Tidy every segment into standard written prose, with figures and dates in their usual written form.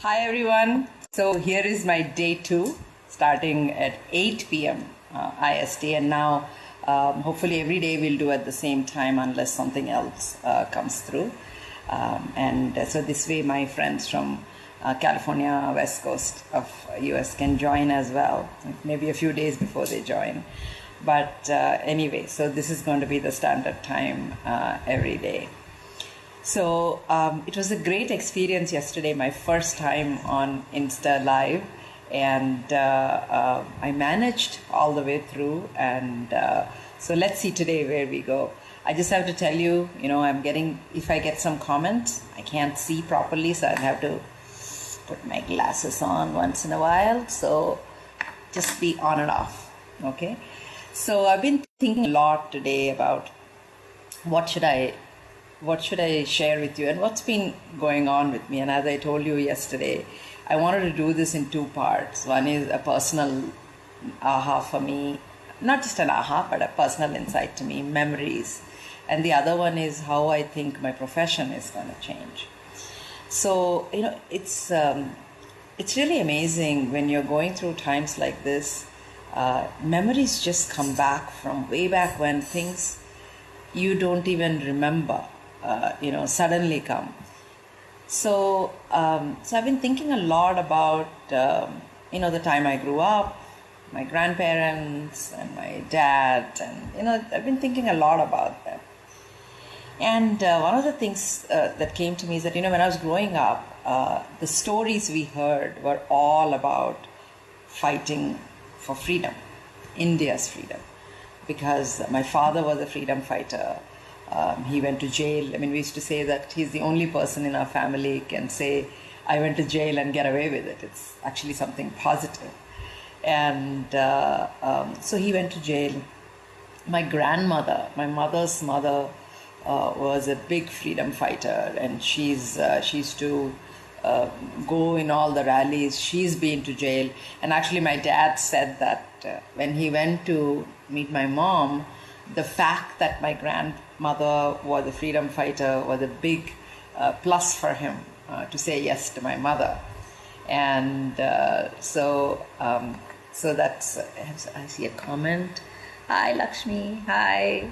Hi everyone. So here is my day 2 starting at 8 p.m. IST, and now hopefully every day we'll do at the same time unless something else comes through. So this way my friends from California, West Coast of US can join as well, maybe a few days before they join. But anyway, so this is going to be the standard time every day. So it was a great experience yesterday, my first time on Insta Live, and I managed all the way through. And so let's see today where we go. I just have to tell you, if I get some comments, I can't see properly, so I'll have to put my glasses on once in a while. So just be on and off, okay? So I've been thinking a lot today about what should I share with you and what's been going on with me. And as I told you yesterday, I wanted to do this in 2 parts. One is a personal aha for me, not just an aha, but a personal insight to me, memories. And the other one is how I think my profession is going to change. So, it's really amazing when you're going through times like this. Memories just come back from way back when, things you don't even remember. Suddenly come. So I've been thinking a lot about, the time I grew up, my grandparents and my dad, and, I've been thinking a lot about them. And one of the things that came to me is that, when I was growing up, the stories we heard were all about fighting for freedom, India's freedom, because my father was a freedom fighter. He went to jail. We used to say that he's the only person in our family can say, I went to jail and get away with it. It's actually something positive. And so he went to jail. My grandmother, my mother's mother, was a big freedom fighter, and she used to go in all the rallies. She's been to jail. And actually my dad said that when he went to meet my mom, the fact that my grandmother was a freedom fighter was a big plus for him to say yes to my mother. And so that's, I see a comment. Hi, Lakshmi. Hi.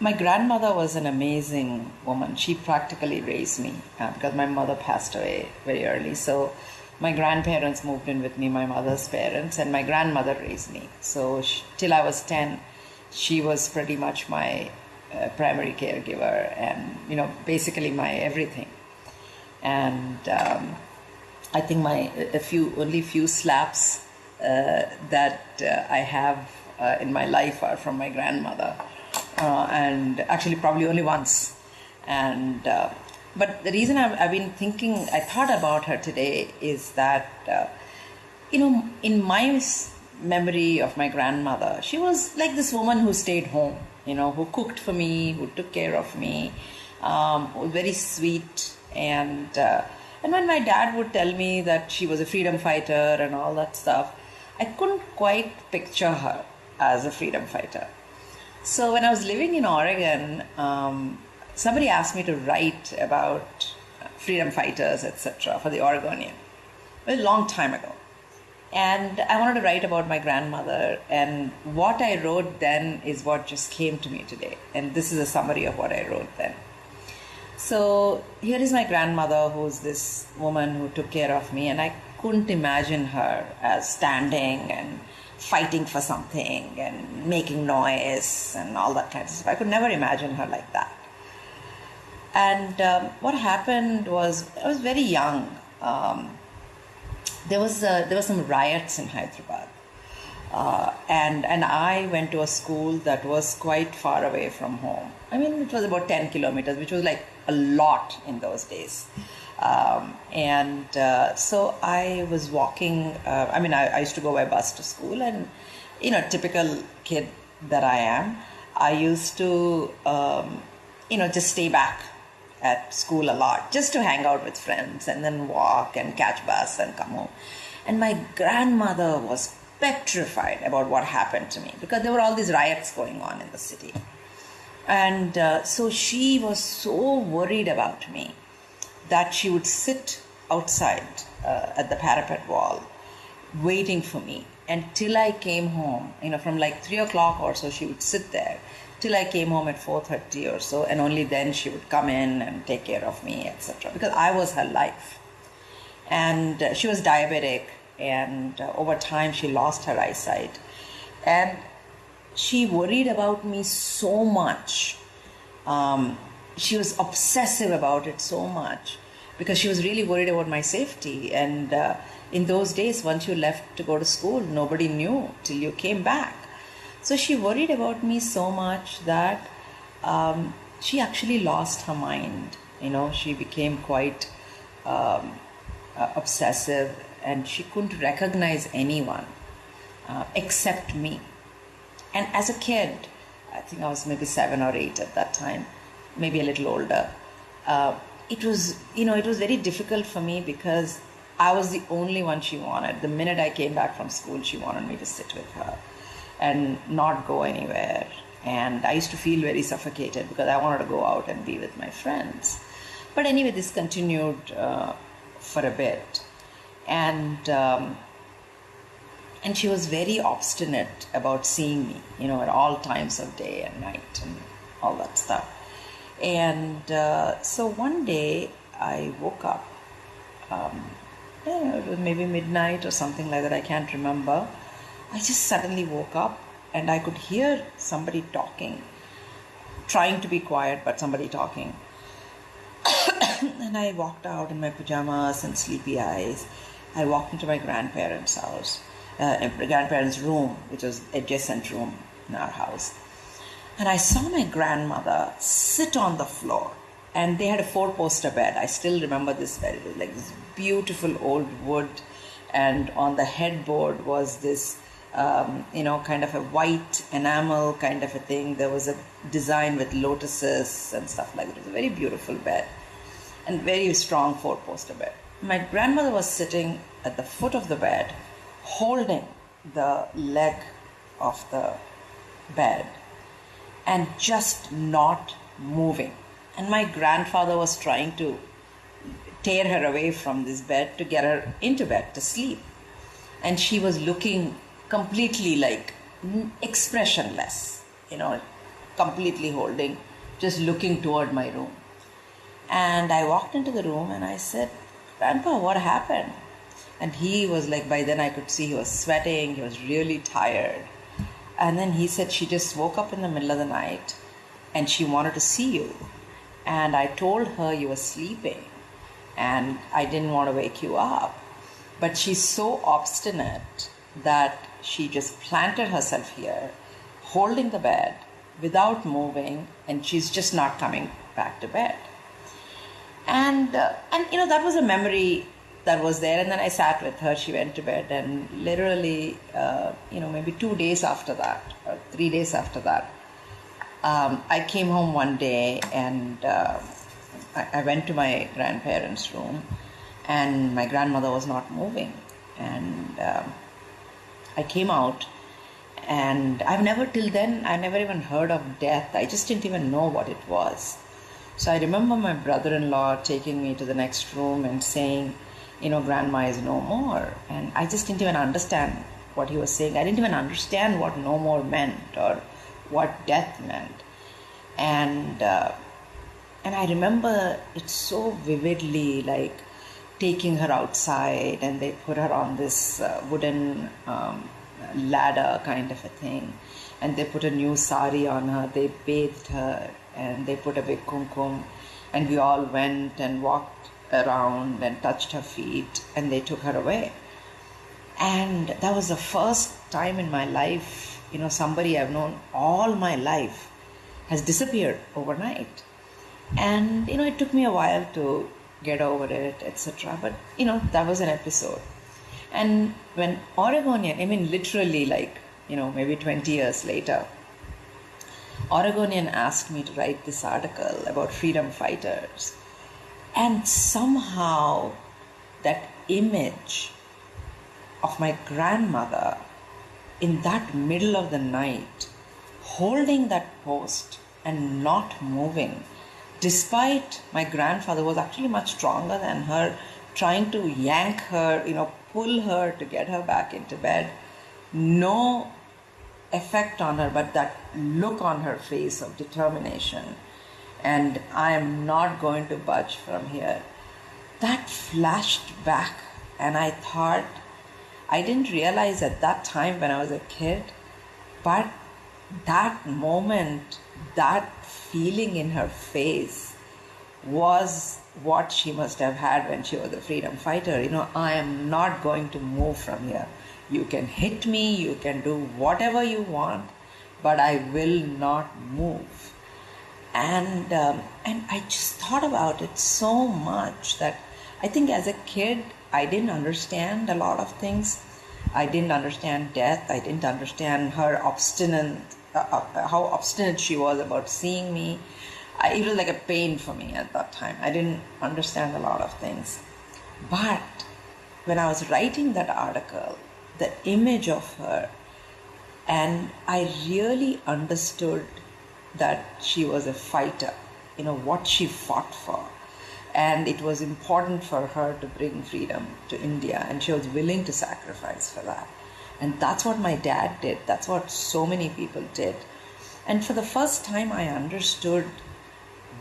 My grandmother was an amazing woman. She practically raised me because my mother passed away very early. So my grandparents moved in with me, my mother's parents, and my grandmother raised me. So till I was 10, she was pretty much my primary caregiver and, basically my everything. And I think only few slaps that I have in my life are from my grandmother. And actually probably only once. And but the reason I've been thinking, I thought about her today is that, in my memory of my grandmother, she was like this woman who stayed home, who cooked for me, who took care of me, was very sweet. And when my dad would tell me that she was a freedom fighter and all that stuff, I couldn't quite picture her as a freedom fighter. So when I was living in Oregon, somebody asked me to write about freedom fighters, etc., for the Oregonian. A long time ago. And I wanted to write about my grandmother, and what I wrote then is what just came to me today. And this is a summary of what I wrote then. So here is my grandmother, who's this woman who took care of me, and I couldn't imagine her as standing and fighting for something and making noise and all that kind of stuff. I could never imagine her like that. And what happened was, I was very young. There were some riots in Hyderabad, and I went to a school that was quite far away from home. It was about 10 kilometers, which was like a lot in those days. So I was walking. I used to go by bus to school, and typical kid that I am, I used to just stay back at school a lot, just to hang out with friends and then walk and catch bus and come home. And my grandmother was petrified about what happened to me because there were all these riots going on in the city. And so she was so worried about me that she would sit outside at the parapet wall waiting for me until I came home. From like 3 o'clock or so, she would sit there till I came home at 4:30 or so, and only then she would come in and take care of me, etc. Because I was her life. And she was diabetic, and over time she lost her eyesight. And she worried about me so much. She was obsessive about it so much because she was really worried about my safety. And in those days, once you left to go to school, nobody knew till you came back. So she worried about me so much that she actually lost her mind. She became quite obsessive, and she couldn't recognize anyone except me. And as a kid, I think I was maybe 7 or 8 at that time, maybe a little older. It was very difficult for me because I was the only one she wanted. The minute I came back from school, she wanted me to sit with her and not go anywhere. And I used to feel very suffocated because I wanted to go out and be with my friends. But anyway, this continued for a bit. And she was very obstinate about seeing me, at all times of day and night and all that stuff. And so one day I woke up, it was maybe midnight or something like that, I can't remember. I just suddenly woke up and I could hear somebody talking, trying to be quiet, but somebody talking. And I walked out in my pajamas and sleepy eyes. I walked into my grandparents' house. Grandparents' room, which was adjacent room in our house. And I saw my grandmother sit on the floor, and they had a 4-poster bed. I still remember this bed. It was like this beautiful old wood, and on the headboard was this, kind of a white enamel kind of a thing. There was a design with lotuses and stuff like that. It was a very beautiful bed, and very strong 4-poster bed. My grandmother was sitting at the foot of the bed, holding the leg of the bed and just not moving. And my grandfather was trying to tear her away from this bed to get her into bed to sleep. And she was looking completely like expressionless, completely holding, just looking toward my room. And I walked into the room and I said, "Grandpa, what happened?" And he was like, by then I could see he was sweating, he was really tired. And then he said, "She just woke up in the middle of the night and she wanted to see you. And I told her you were sleeping and I didn't want to wake you up. But she's so obstinate that she just planted herself here, holding the bed without moving, and she's just not coming back to bed." And that was a memory that was there. And then I sat with her. She went to bed, and literally, maybe 2 days after that, or 3 days after that, I came home one day, and I went to my grandparents' room, and my grandmother was not moving. And I came out, and I never even heard of death. I just didn't even know what it was. So I remember my brother-in-law taking me to the next room and saying, "Grandma is no more." And I just didn't even understand what he was saying. I didn't even understand what no more meant or what death meant. And I remember it so vividly, like taking her outside, and they put her on this wooden ladder kind of a thing, and they put a new sari on her. They bathed her, and they put a big kumkum, and we all went and walked around and touched her feet, and they took her away. And that was the first time in my life, somebody I've known all my life has disappeared overnight. And it took me a while to get over it, etc. But that was an episode. And when Oregonian, literally maybe 20 years later, Oregonian asked me to write this article about freedom fighters. And somehow that image of my grandmother in that middle of the night, holding that post and not moving, despite my grandfather was actually much stronger than her, trying to yank her, pull her to get her back into bed. No effect on her, but that look on her face of determination. And I am not going to budge from here. That flashed back, and I thought, I didn't realize at that time when I was a kid, but that moment, that feeling in her face was what she must have had when she was a freedom fighter. I am not going to move from here. You can hit me, you can do whatever you want, but I will not move. And I just thought about it so much that I think as a kid, I didn't understand a lot of things. I didn't understand death. I didn't understand her how obstinate she was about seeing me. It was like a pain for me at that time. I didn't understand a lot of things. But when I was writing that article, the image of her, and I really understood that she was a fighter, what she fought for. And it was important for her to bring freedom to India, and she was willing to sacrifice for that. And that's what my dad did. That's what so many people did. And for the first time, I understood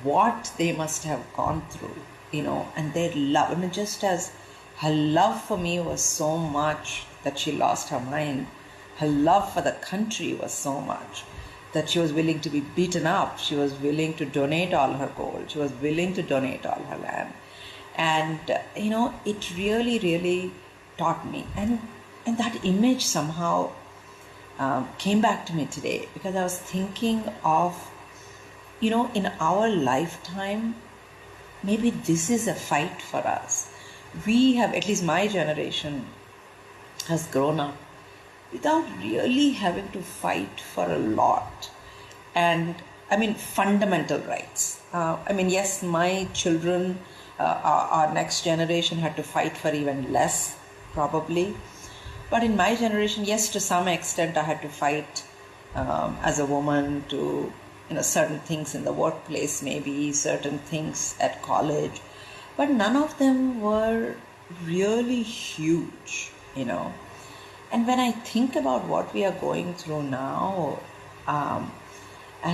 what they must have gone through, and their love. Just as her love for me was so much that she lost her mind, her love for the country was so much that she was willing to be beaten up. She was willing to donate all her gold. She was willing to donate all her land. And, it really, really taught me. And that image somehow came back to me today, because I was thinking of, in our lifetime, maybe this is a fight for us. We have, at least my generation, has grown up without really having to fight for a lot. And fundamental rights. Yes, my children, our next generation had to fight for even less, probably. But in my generation, yes, to some extent, I had to fight as a woman to, certain things in the workplace, maybe certain things at college. But none of them were really huge, And when I think about what we are going through now, and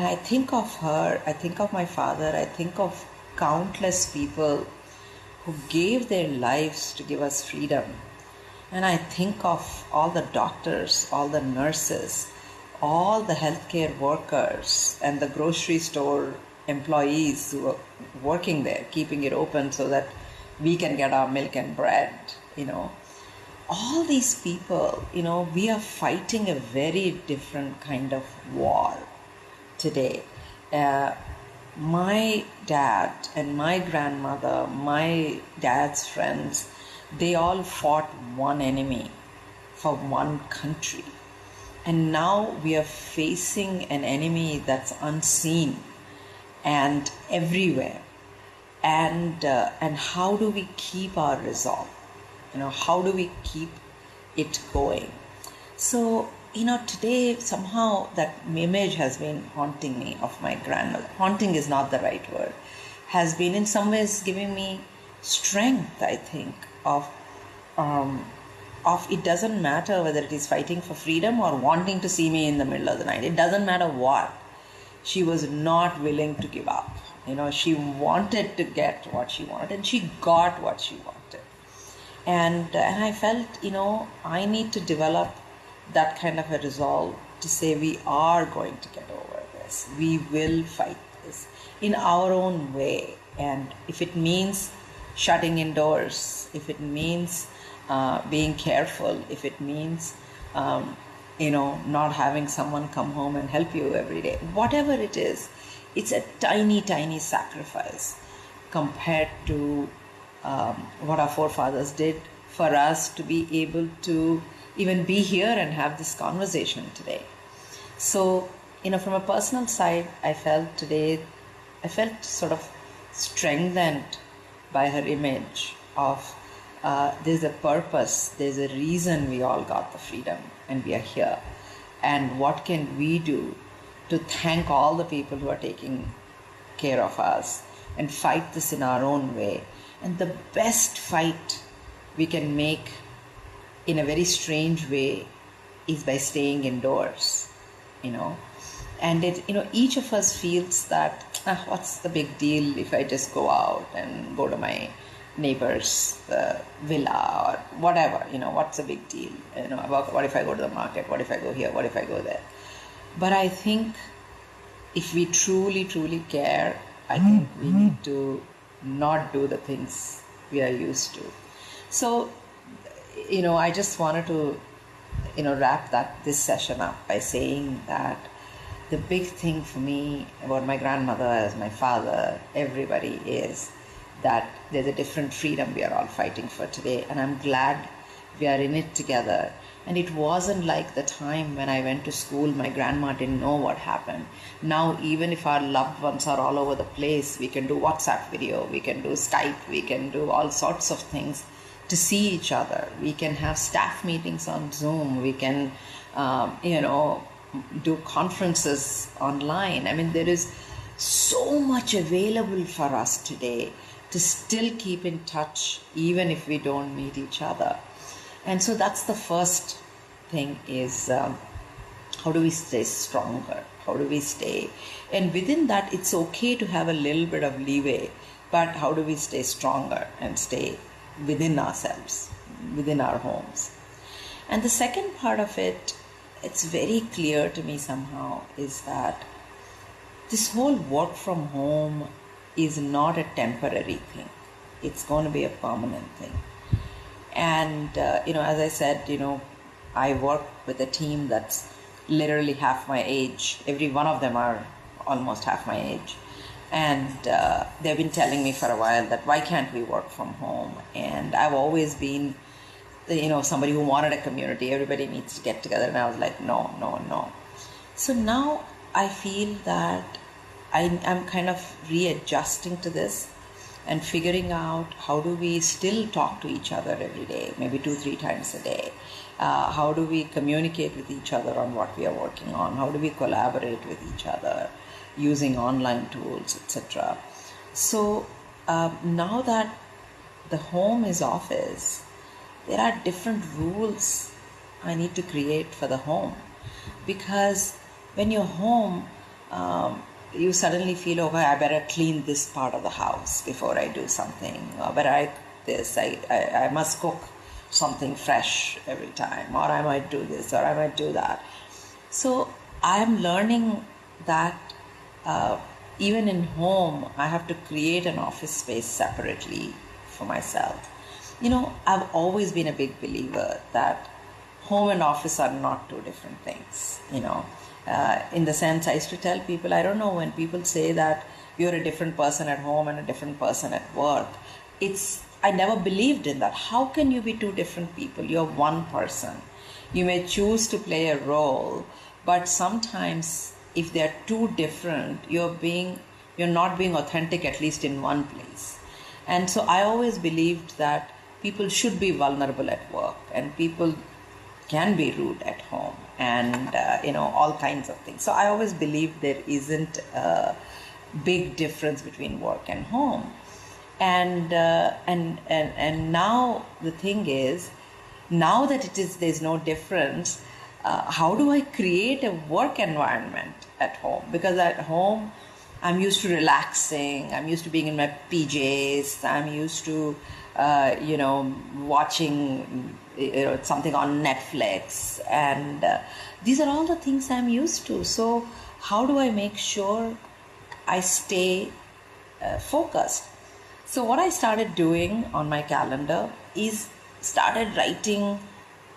I think of her, I think of my father, I think of countless people who gave their lives to give us freedom. And I think of all the doctors, all the nurses, all the healthcare workers, and the grocery store employees who are working there, keeping it open so that we can get our milk and bread, All these people, we are fighting a very different kind of war today. My dad and my grandmother, my dad's friends, they all fought one enemy for one country. And now we are facing an enemy that's unseen and everywhere. And how do we keep our resolve? How do we keep it going? So, today somehow that image has been haunting me of my grandmother. Haunting is not the right word. Has been in some ways giving me strength, I think, of it doesn't matter whether it is fighting for freedom or wanting to see me in the middle of the night. It doesn't matter what. She was not willing to give up. She wanted to get what she wanted, and she got what she wanted. And I felt, I need to develop that kind of a resolve to say we are going to get over this. We will fight this in our own way. And if it means shutting indoors, if it means being careful, if it means, not having someone come home and help you every day, whatever it is, it's a tiny, tiny sacrifice compared to what our forefathers did for us to be able to even be here and have this conversation today. So, from a personal side, I felt sort of strengthened by her image of there's a purpose, there's a reason we all got the freedom and we are here. And what can we do to thank all the people who are taking care of us and fight this in our own way. And the best fight we can make in a very strange way is by staying indoors, you know. And each of us feels that, what's the big deal if I just go out and go to my neighbor's villa or whatever, what's the big deal? What if I go to the market? What if I go here? What if I go there? But I think if we truly, truly care, I think we need to not do the things we are used to. So, I just wanted to, wrap this session up by saying that the big thing for me about my grandmother, as my father, everybody, is that there's a different freedom we are all fighting for today. And I'm glad we are in it together. And it wasn't like the time when I went to school, my grandma didn't know what happened. Now, even if our loved ones are all over the place, we can do WhatsApp video, we can do Skype, we can do all sorts of things to see each other. We can have staff meetings on Zoom. We can, do conferences online. I mean, there is so much available for us today to still keep in touch, even if we don't meet each other. And so that's the first thing is, how do we stay stronger? How do we stay? And within that, it's okay to have a little bit of leeway, but how do we stay stronger and stay within ourselves, within our homes? And the second part of it, it's very clear to me somehow, is that this whole work from home is not a temporary thing. It's going to be a permanent thing. And, as I said, I work with a team that's literally half my age. Every one of them are almost half my age. And they've been telling me for a while that why can't we work from home? And I've always been, somebody who wanted a community. Everybody needs to get together. And I was like, no. So now I feel that I'm kind of readjusting to this and figuring out how do we still talk to each other every day, maybe 2-3 times a day. How do we communicate with each other on what we are working on? How do we collaborate with each other using online tools, etc.? So now that the home is office, there are different rules I need to create for the home. Because when you're home, you suddenly feel, okay, I better clean this part of the house before I do something. Or better I this, I must cook something fresh every time. Or I might do this, or I might do that. So I'm learning that even in home, I have to create an office space separately for myself. I've always been a big believer that home and office are not two different things, in the sense I used to tell people, I don't know, when people say that you're a different person at home and a different person at work, I never believed in that. How can you be two different people? You're one person. You may choose to play a role, but sometimes if they're too different, you're not being authentic, at least in one place. And so I always believed that people should be vulnerable at work, and people can be rude at home, and all kinds of things. So I always believed there isn't a big difference between work and home. And now the thing is, now that there's no difference, how do I create a work environment at home? Because at home, I'm used to relaxing. I'm used to being in my PJs. I'm used to, watching something on Netflix. And these are all the things I'm used to. So how do I make sure I stay focused? So what I started doing on my calendar is started writing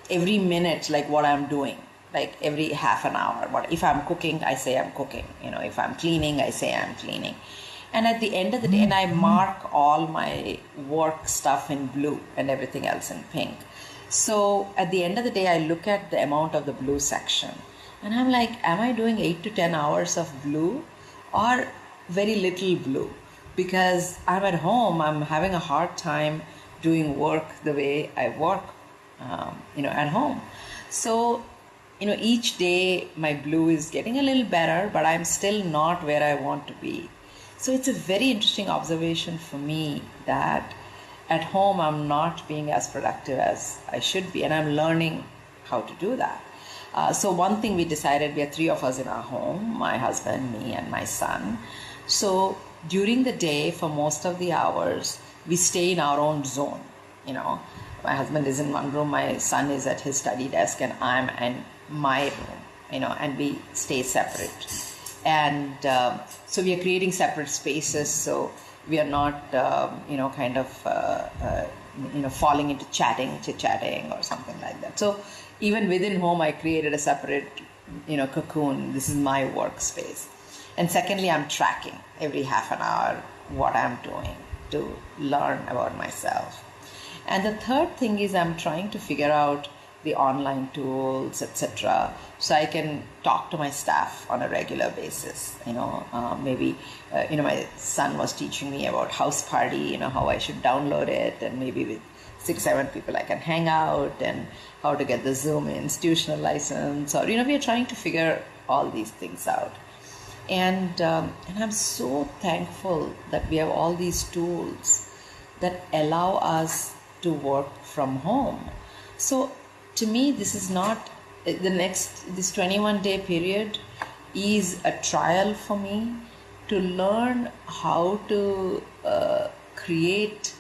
every minute, like what I'm doing, like every half an hour. If I'm cooking, I say I'm cooking. If I'm cleaning, I say I'm cleaning. And at the end of the day, and I mark all my work stuff in blue and everything else in pink. So at the end of the day, I look at the amount of the blue section. And I'm like, am I doing 8 to 10 hours of blue or very little blue? Because I'm at home, I'm having a hard time doing work the way I work, at home. So each day my blue is getting a little better, but I'm still not where I want to be. So it's a very interesting observation for me that at home I'm not being as productive as I should be, and I'm learning how to do that. So one thing we decided, we are three of us in our home, my husband, me, and my son. So during the day, for most of the hours, we stay in our own zone. My husband is in one room, my son is at his study desk, and I'm in my room, and we stay separate. And so we are creating separate spaces, so we are not, falling into chit-chatting or something like that. So even within home, I created a separate, cocoon. This is my workspace. And secondly, I'm tracking every half an hour what I'm doing to learn about myself. And the third thing is I'm trying to figure out the online tools, etc., so I can talk to my staff on a regular basis. My son was teaching me about House Party, how I should download it, and maybe with 6-7 people I can hang out, and how to get the Zoom institutional license, or we are trying to figure all these things out. And I'm so thankful that we have all these tools that allow us to work from home. So to me, this is not this 21-day period is a trial for me to learn how to create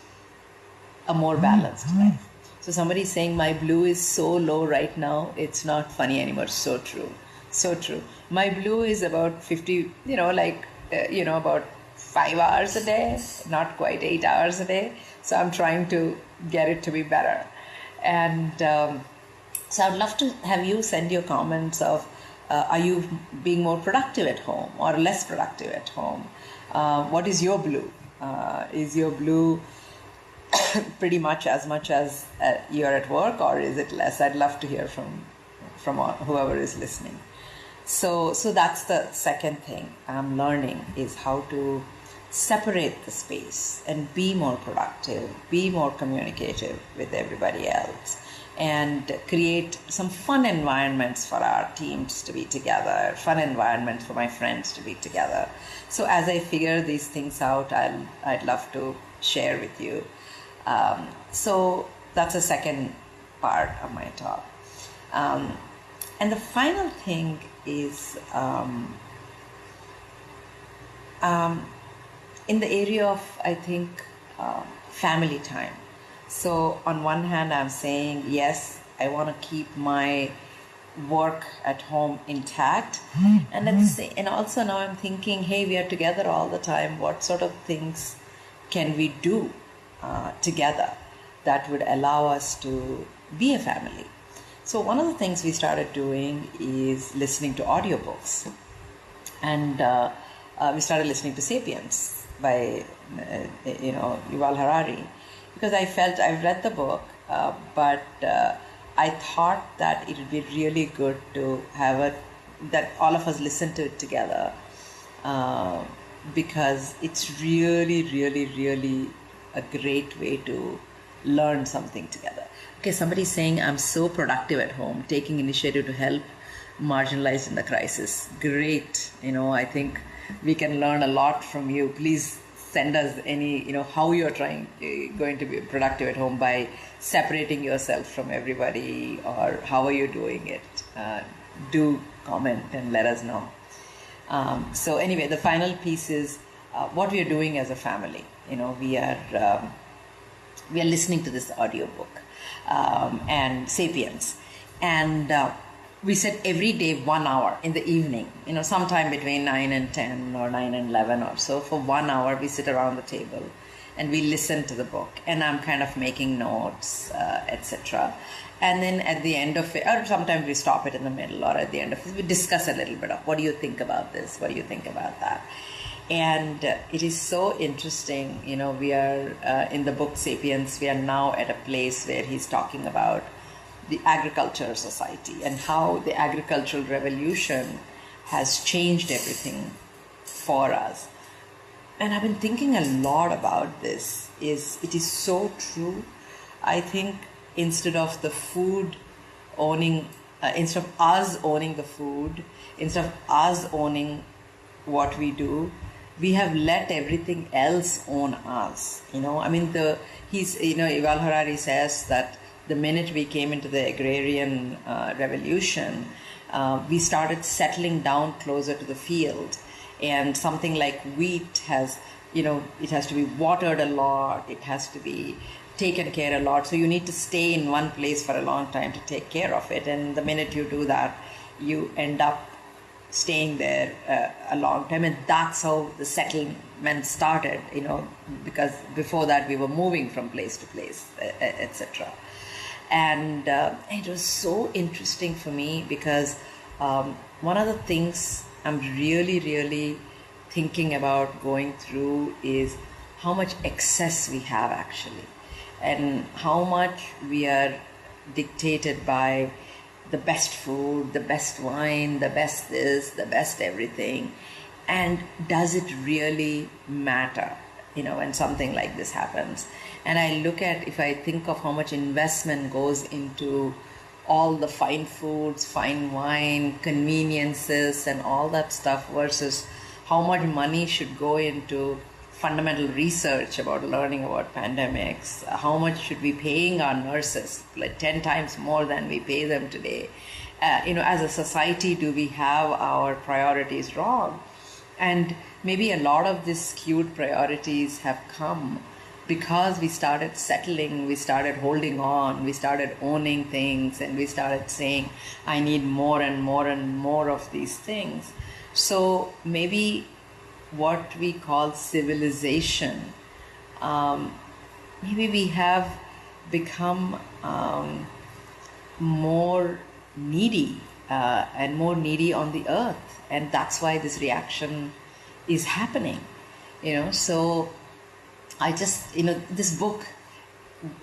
a more balanced life. So somebody is saying my blue is so low right now, it's not funny anymore. So true. So true. My blue is about 50, about 5 hours a day, not quite 8 hours a day. So I'm trying to get it to be better. And so I'd love to have you send your comments of, are you being more productive at home or less productive at home? What is your blue? Is your blue pretty much as you're at work, or is it less? I'd love to hear from whoever is listening. So that's the second thing I'm learning, is how to separate the space and be more productive, be more communicative with everybody else, and create some fun environments for our teams to be together, fun environments for my friends to be together. So as I figure these things out, I'd love to share with you. So that's the second part of my talk. And the final thing is in the area of, I think, family time. So on one hand, I'm saying, yes, I want to keep my work at home intact. And also now I'm thinking, hey, we are together all the time. What sort of things can we do together that would allow us to be a family? So one of the things we started doing is listening to audiobooks. And we started listening to Sapiens by, Yuval Harari. Because I felt, I've read the book, but I thought that it would be really good to have that all of us listen to it together, because it's really, really, really a great way to learn something together. Okay, somebody's saying, I'm so productive at home, taking initiative to help marginalized in the crisis. Great. I think we can learn a lot from you. Please send us any, how you're going to be productive at home by separating yourself from everybody, or how are you doing it? Do comment and let us know. So anyway, the final piece is what we are doing as a family. We are listening to this audiobook and Sapiens, and we said every day 1 hour in the evening, sometime between 9 and 10 or 9 and 11 or so, for 1 hour we sit around the table and we listen to the book, and I'm kind of making notes, etc. And then at the end of it, or sometimes we stop it in the middle, or at the end of it, we discuss a little bit of, what do you think about this? What do you think about that? And it is so interesting. We are in the book Sapiens, we are now at a place where he's talking about the agricultural society and how the agricultural revolution has changed everything for us. And I've been thinking a lot about this. It is so true. I think instead of the food owning instead of us owning the food, instead of us owning what we do, we have let everything else own us. I mean, Yuval Harari says that the minute we came into the agrarian revolution, we started settling down closer to the field, and something like wheat has, it has to be watered a lot, it has to be taken care a lot, so you need to stay in one place for a long time to take care of it, and the minute you do that, you end up staying there a long time, and that's how the settlement started, because before that we were moving from place to place, etc. And it was so interesting for me because one of the things I'm really, really thinking about going through is how much excess we have actually, and how much we are dictated by the best food, the best wine, the best this, the best everything. And does it really matter, when something like this happens? And I look at, if I think of how much investment goes into all the fine foods, fine wine, conveniences, and all that stuff versus how much money should go into fundamental research about learning about pandemics, how much should we be paying our nurses, like 10 times more than we pay them today. As a society, do we have our priorities wrong? And maybe a lot of these skewed priorities have come because we started settling, we started holding on, we started owning things, and we started saying, I need more and more and more of these things. So maybe what we call civilization, maybe we have become more needy and more needy on the earth, and that's why this reaction is happening. So I just, this book,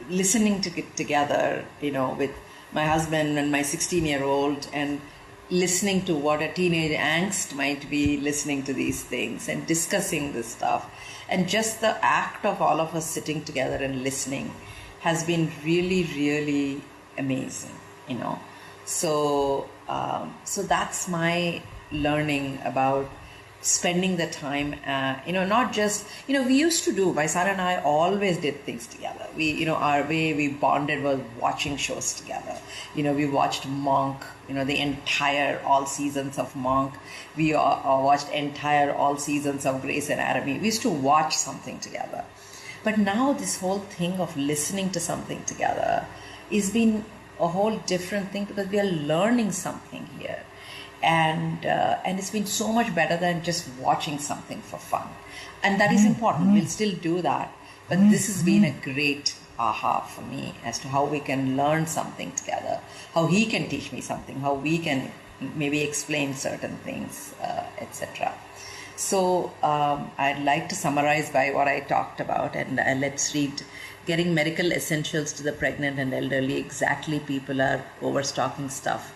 listening to it together, with my husband and my 16-year-old, and listening to what a teenage angst might be, listening to these things and discussing this stuff, and just the act of all of us sitting together and listening has been really, really amazing. So that's my learning about spending the time, not just, we used to do, my son and I always did things together. We, our way we bonded was watching shows together. We watched Monk, the entire all seasons of Monk. We watched entire all seasons of Grey's Anatomy. We used to watch something together. But now this whole thing of listening to something together is been a whole different thing, because we are learning something here. And it's been so much better than just watching something for fun. And that is important. We'll still do that. But this has been a great aha for me as to how we can learn something together, how he can teach me something, how we can maybe explain certain things, etc. So I'd like to summarize by what I talked about, and let's read. Getting medical essentials to the pregnant and elderly. Exactly, people are overstocking stuff,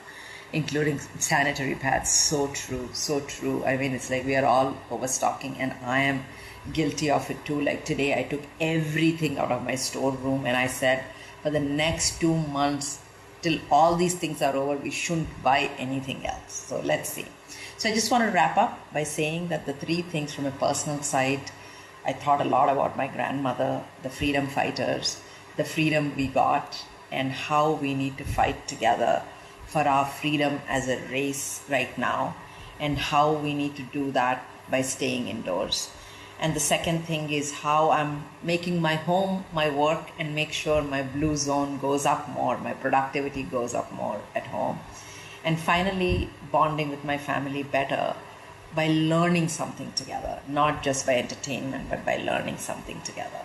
including sanitary pads. So true, so true. I mean, it's like we are all overstocking, and I am guilty of it too. Like today, I took everything out of my storeroom, and I said, for the next 2 months, till all these things are over, we shouldn't buy anything else. So let's see. So I just want to wrap up by saying that the 3 things from a personal side, I thought a lot about my grandmother, the freedom fighters, the freedom we got, and how we need to fight together for our freedom as a race right now, and how we need to do that by staying indoors. And the second thing is how I'm making my home my work and make sure my blue zone goes up more, my productivity goes up more at home. And finally, bonding with my family better by learning something together, not just by entertainment, but by learning something together.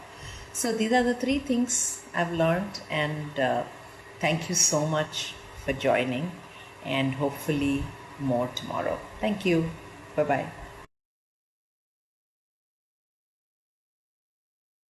So these are the 3 things I've learned, and thank you so much for joining, and hopefully more tomorrow. Thank you. Bye-bye.